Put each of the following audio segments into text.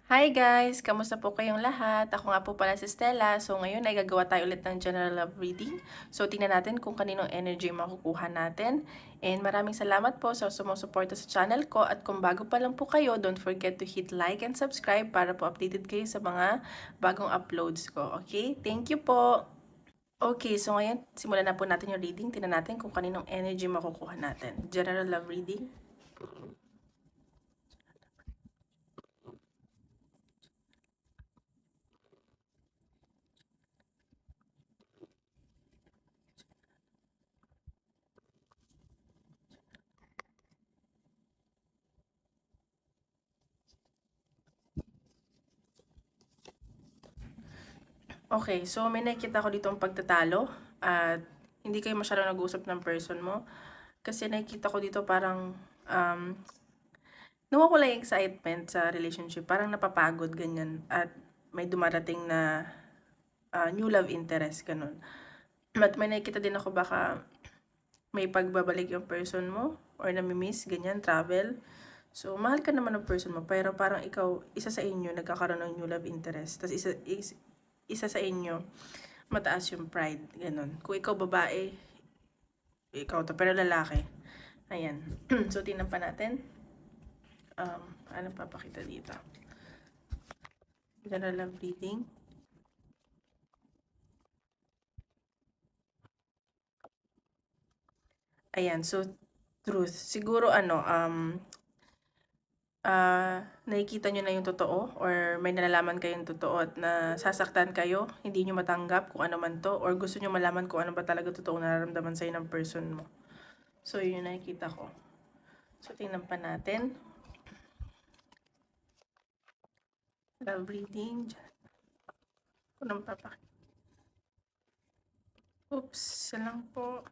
Hi guys! Kamusta po kayong lahat? Ako nga po pala si Stella. So ngayon ay gagawa tayo ulit ng general love reading. So tingnan natin kung kaninong energy makukuha natin. And maraming salamat po sa sumusuporta sa channel ko. At kung bago pa lang po kayo, don't forget to hit like and subscribe para po updated kayo sa mga bagong uploads ko. Okay? Thank you po! Okay, so ngayon simulan na po natin yung reading. Tingnan natin kung kaninong energy makukuha natin. General love reading. Okay, so may nakikita ko dito ang pagtatalo at hindi kayo masyadong nag-uusap ng person mo. Kasi nakikita ko dito parang nawawala yung excitement sa relationship. Parang napapagod, ganyan. At may dumarating na new love interest, ganun. At may nakikita din ako baka may pagbabalik yung person mo or namimiss, ganyan, travel. So, mahal ka naman ng person mo, pero parang ikaw, isa sa inyo, nagkakaroon ng new love interest. Tapos isa sa inyo, mataas yung pride, ganun. Kung ikaw babae, ikaw to, pero lalaki. Ayan. So, tingnan pa natin. Ano papakita dito? General love reading. Ayan, so, truth. Siguro, nakikita nyo na yung totoo or may nalalaman kayong totoo at nasasaktan kayo, hindi nyo matanggap kung ano man to or gusto nyo malaman kung ano ba talaga totoo nararamdaman sa'yo ng person mo. So, yun yung nakikita ko. So, tingnan pa natin. Love reading. Unang papakita. Oops, lang po.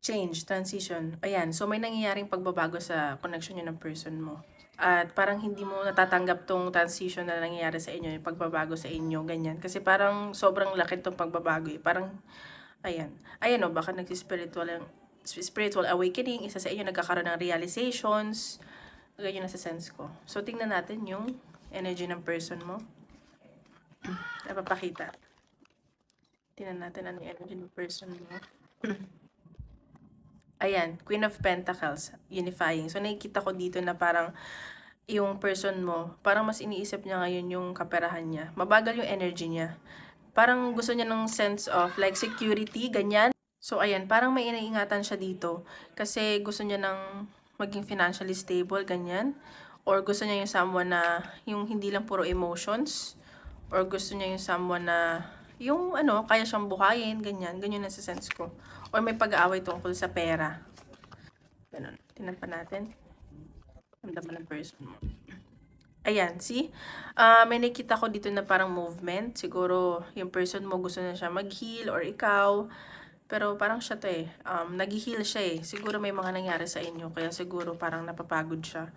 Change, transition. Ayan, so may nangyayaring pagbabago sa connection nyo ng person mo. At parang hindi mo natatanggap tong transition na nangyayari sa inyo, yung pagbabago sa inyo, ganyan. Kasi parang sobrang laki tong pagbabago eh. Parang, ayan. Ayan o, baka spiritual awakening, isa sa inyo nagkakaroon ng realizations, ganyan na sa sense ko. So, tingnan natin yung energy ng person mo. Napapakita. Tingnan natin ano yung energy ng person mo. Ayan, Queen of Pentacles, unifying. So, nakikita ko dito na parang yung person mo, parang mas iniisip niya ngayon yung kaperahan niya. Mabagal yung energy niya. Parang gusto niya ng sense of like security, ganyan. So, ayan, parang may iniingatan siya dito. Kasi gusto niya ng maging financially stable, ganyan. Or gusto niya yung someone na, yung hindi lang puro emotions. Or gusto niya yung someone na, yung ano, kaya siyang buhayin, ganyan. Ganyan na sa sense ko. Or may pag-aaway tungkol sa pera. Ganun. Tingnan pa natin. Ramdaman ng person mo. Ayan, see? May nakita ko dito na parang movement. Siguro, yung person mo gusto na siya mag-heal or ikaw. Pero parang siya to eh. Nag-heal siya eh. Siguro may mga nangyari sa inyo. Kaya siguro parang napapagod siya.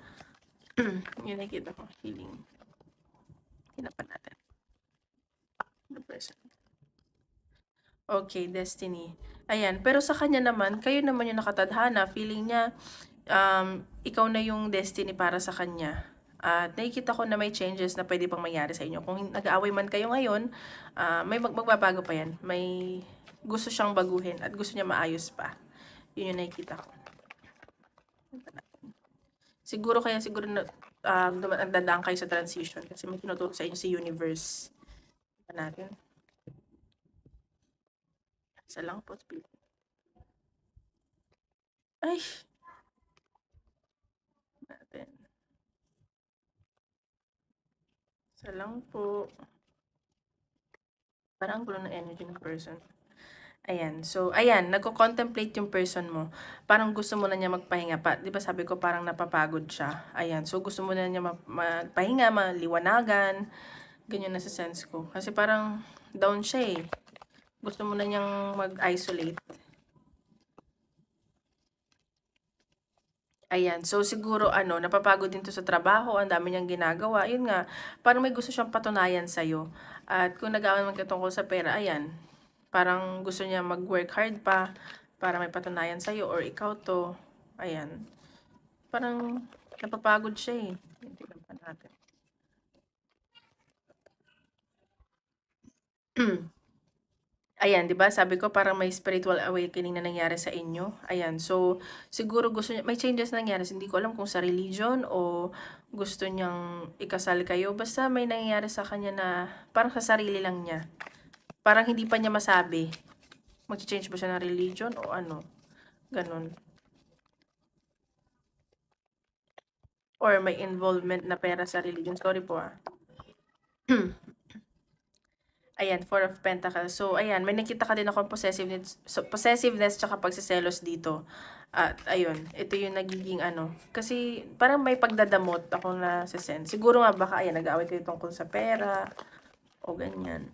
Yun nakita ko. Healing. Tingnan pa natin. The person. Okay, destiny. Ayan, pero sa kanya naman, kayo naman yung nakatadhana. Feeling niya, ikaw na yung destiny para sa kanya. At nakikita ko na may changes na pwede pang mangyari sa inyo. Kung nag-aaway man kayo ngayon, may magbabago pa yan. May gusto siyang baguhin at gusto niya maayos pa. Yun yung nakikita ko. Siguro na nagdadaan kayo sa transition kasi may tinuturo sa inyo si universe. Natin. Isa lang po. Ay! Natin. Isa lang po. Parang gulo ng energy ng person. Ayan. So, ayan. Nagko-contemplate yung person mo. Parang gusto mo na niya magpahinga pa. Di ba sabi ko parang napapagod siya. Ayan. So, gusto mo na niya magpahinga, maliwanagan. Ganyan na sa sense ko. Kasi parang down siya eh. Gusto mo na niyang mag-isolate. Ayan. So, siguro, napapagod din to sa trabaho. Ang dami niyang ginagawa. Yun nga, parang may gusto siyang patunayan sa'yo. At kung nag-aawan man katungkol sa pera, ayan. Parang gusto niya mag-work hard pa para may patunayan sa'yo or ikaw to. Ayan. Parang napapagod siya eh. Tingnan pa natin. Ayan, 'di ba? Sabi ko parang may spiritual awakening na nangyari sa inyo. Ayan. So, siguro gusto niya may changes na nangyari. Hindi ko alam kung sa religion o gusto niyang ikasal kayo. Basta may nangyayari sa kanya na parang sa sarili lang niya. Parang hindi pa niya masabi. Mag-change ba siya ng religion o ano? Ganun. Or may involvement na pera sa religion. Sorry po ah. Ayan, Four of Pentacles. So, ayan, may nakita ka din ako possessiveness tsaka pagsiselos dito. At, ayun, ito yung nagiging ano. Kasi, parang may pagdadamot ako na sense. Siguro nga baka, ayan, nag-aaway kayo tungkol sa pera. O ganyan.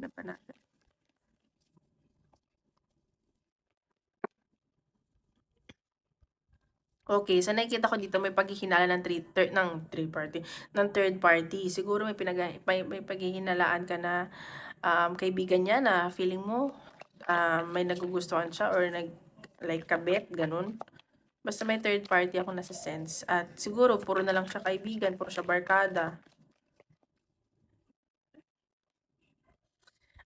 Ano pa natin? Okay, so nakikita ko dito may paghihinala ng third party. Siguro may paghihinalaan ka na kaibigan niya na feeling mo may nagugustuhan siya or like kabet, ganun. Basta may third party ako nasa sense. At siguro puro na lang siya kaibigan, puro siya barkada.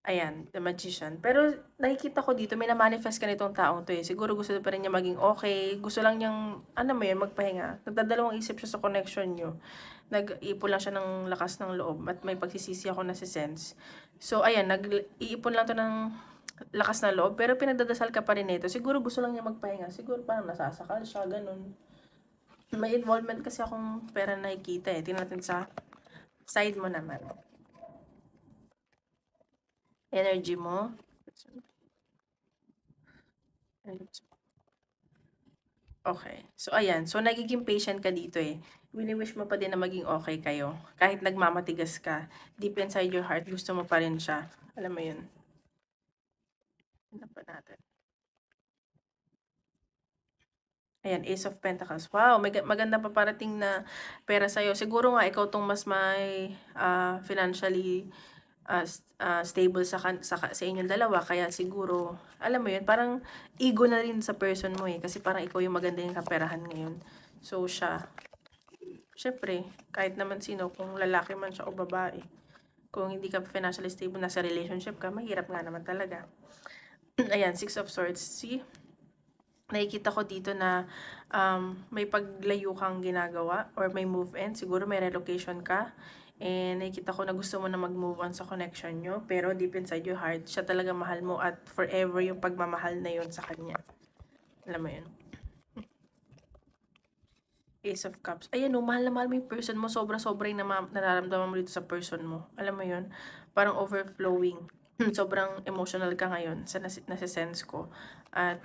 Ayan, the magician. Pero nakikita ko dito, may na-manifest ka nitong taong to eh. Siguro gusto pa rin niya maging okay. Gusto lang niyang, ano mo yun, magpahinga. Nagdadalawang isip siya sa connection niyo. Nag-iipon lang siya ng lakas ng loob at may pagsisisi ako na si sense. So, ayan, nag-iipon lang to ng lakas ng loob. Pero pinagdadasal ka pa rin nito. Siguro gusto lang niya magpahinga. Siguro parang nasasakal siya, ganun. May involvement kasi akong pera nakikita eh. Tingnan natin sa side mo naman. Energy mo. Okay. So, ayan. So, nagiging patient ka dito eh. Wini-wish mo pa din na maging okay kayo. Kahit nagmamatigas ka, deep inside your heart, gusto mo pa rin siya. Alam mo yun. Tignan pa natin. Ayan, Ace of Pentacles. Wow, may maganda pa parating na pera sa'yo. Siguro nga, ikaw tong mas may financially stable sa inyong dalawa. Kaya siguro, alam mo yun, parang ego na rin sa person mo eh. Kasi parang ikaw yung maganda yung kaperahan ngayon. So, siya. Siyempre, kahit naman sino, kung lalaki man siya o babae. Kung hindi ka financially stable, nasa relationship ka, mahirap nga naman talaga. Ayan, Six of Swords. See? Nakikita ko dito na may paglayo kang ginagawa or may move-in. Siguro may relocation ka. And nakikita ko na gusto mo na mag-move on sa connection nyo. Pero deep inside your heart, siya talaga mahal mo at forever yung pagmamahal na yun sa kanya. Alam mo yun. Ace of Cups. Ayan o, mahal na mahal mo yung person mo. Sobra-sobra yung nararamdaman mo dito sa person mo. Alam mo yun? Parang overflowing. Sobrang emotional ka ngayon sa nasa-sense ko. At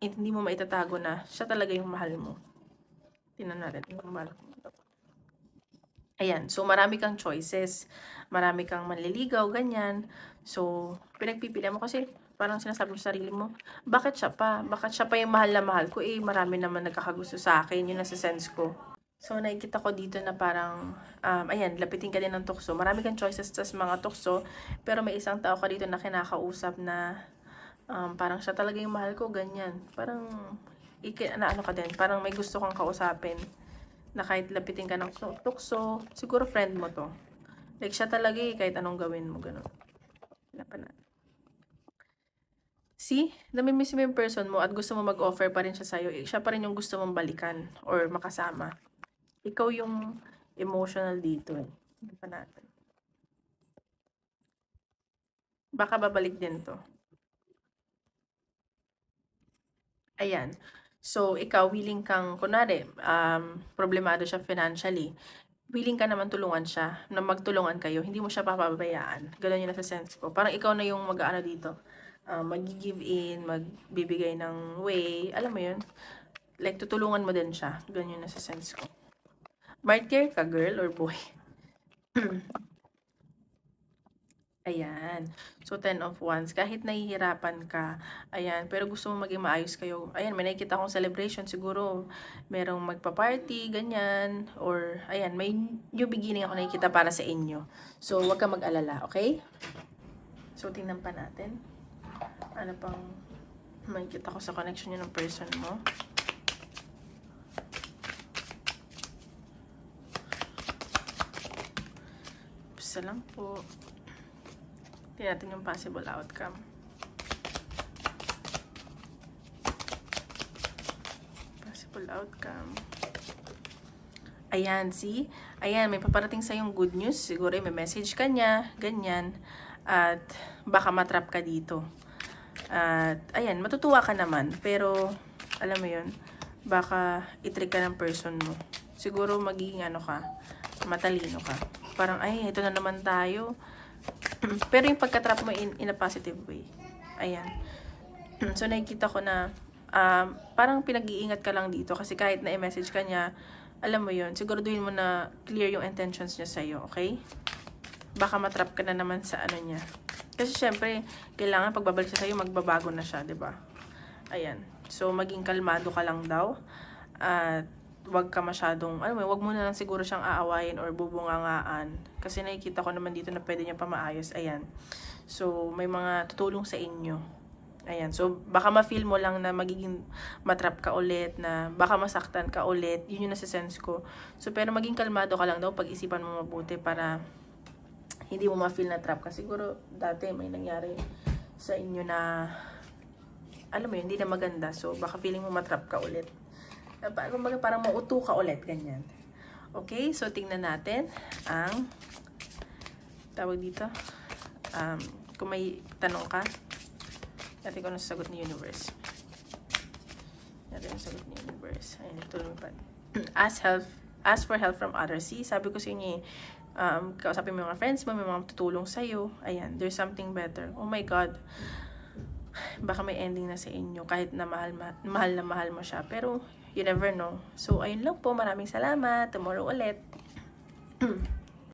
hindi mo maitatago na siya talaga yung mahal mo. Tingnan natin yung mahal mo. Ayan, so marami kang choices. Marami kang manliligaw, ganyan. So, pinagpipili mo kasi parang sinasabi mo sa sarili mo, bakit siya pa? Bakit siya pa yung mahal na mahal ko? Eh, marami naman nagkakagusto sa akin. Yun nasa sense ko. So, nakikita ko dito na parang, ayan, lapitin ka din ng tukso. Marami kang choices sa mga tukso, pero may isang tao ka dito na kinakausap na parang siya talaga yung mahal ko, ganyan. Parang, ano ka din, parang may gusto kang kausapin na kahit lapitin ka ng tukso, siguro friend mo to. Like, siya talaga eh, kahit anong gawin mo, gano'n. Hanapan natin. See? Namimiss mo yung person mo at gusto mo mag-offer pa rin siya sa'yo. Siya pa rin yung gusto mong balikan or makasama. Ikaw yung emotional dito eh. Hanapan natin. Baka babalik din to. Ayan. So, ikaw, willing kang, kunwari, problemado siya financially. Willing ka naman tulungan siya, na magtulungan kayo. Hindi mo siya papabayaan. Ganun yung nasa sense ko. Parang ikaw na yung mag-ano dito. Mag-give in, magbibigay ng way. Alam mo yun? Like, tutulungan mo din siya. Ganun yung nasa sense ko. Martyr ka, girl or boy? Ayan. So, 10 of Wands. Kahit nahihirapan ka, ayan, pero gusto mo maging maayos kayo. Ayan, may nakikita akong celebration. Siguro, merong magpa-party, ganyan. Or, ayan, may new beginning ako nakikita para sa inyo. So, huwag ka mag-alala, okay? So, tingnan pa natin. Ano pang Makikita ko sa connection niyo ng person mo. Basta lang po. Tingnan natin yung possible outcome. Possible outcome. Ayan, see? Ayan, may paparating sa yung good news. Siguro may message ka niya, ganyan. At baka matrap ka dito. At ayan, matutuwa ka naman. Pero, alam mo yun, baka itrick ka ng person mo. Siguro magiging ano ka, matalino ka. Parang, ay, ito na naman tayo. Pero yung pagkatrap mo in a positive way. Ayan. So, nakikita ko na parang pinag-iingat ka lang dito. Kasi kahit na i-message ka niya, alam mo yun, siguraduhin mo na clear yung intentions niya sa'yo, okay? Baka matrap ka na naman sa ano niya. Kasi syempre, kailangan pagbabalik siya sa'yo, magbabago na siya, 'di ba? Ayan. So, maging kalmado ka lang daw. At wag ka masyadong, ano mo, wag mo na lang siguro siyang aawayin or bubungangaan. Kasi nakikita ko naman dito na pwede niya pa maayos. Ayan. So, may mga tutulong sa inyo. Ayan. So, baka ma-feel mo lang na magiging matrap ka ulit, na baka masaktan ka ulit. Yun yung nasa-sense ko. So, pero maging kalmado ka lang daw, pag-isipan mo mabuti para hindi mo ma-feel na trap ka. Siguro, dati may nangyari sa inyo na, alam mo yun, hindi na maganda. So, baka feeling mo matrap ka ulit. Parang mauto ka ulit, ganyan. Okay, so tingnan natin ang tawag dito. Kung may tanong ka, natin ko na sagot ni Universe. Natin ang sagot ni Universe. Ayun, tulong pa. Ask for help from others. See, sabi ko sa inyo, kausapin mo yung mga friends mo, may mga tutulong sa'yo. Ayan, there's something better. Oh my God. Baka may ending na sa inyo kahit na mahal mo siya. Pero, you never know. So, ayun lang po. Maraming salamat. Tomorrow ulit.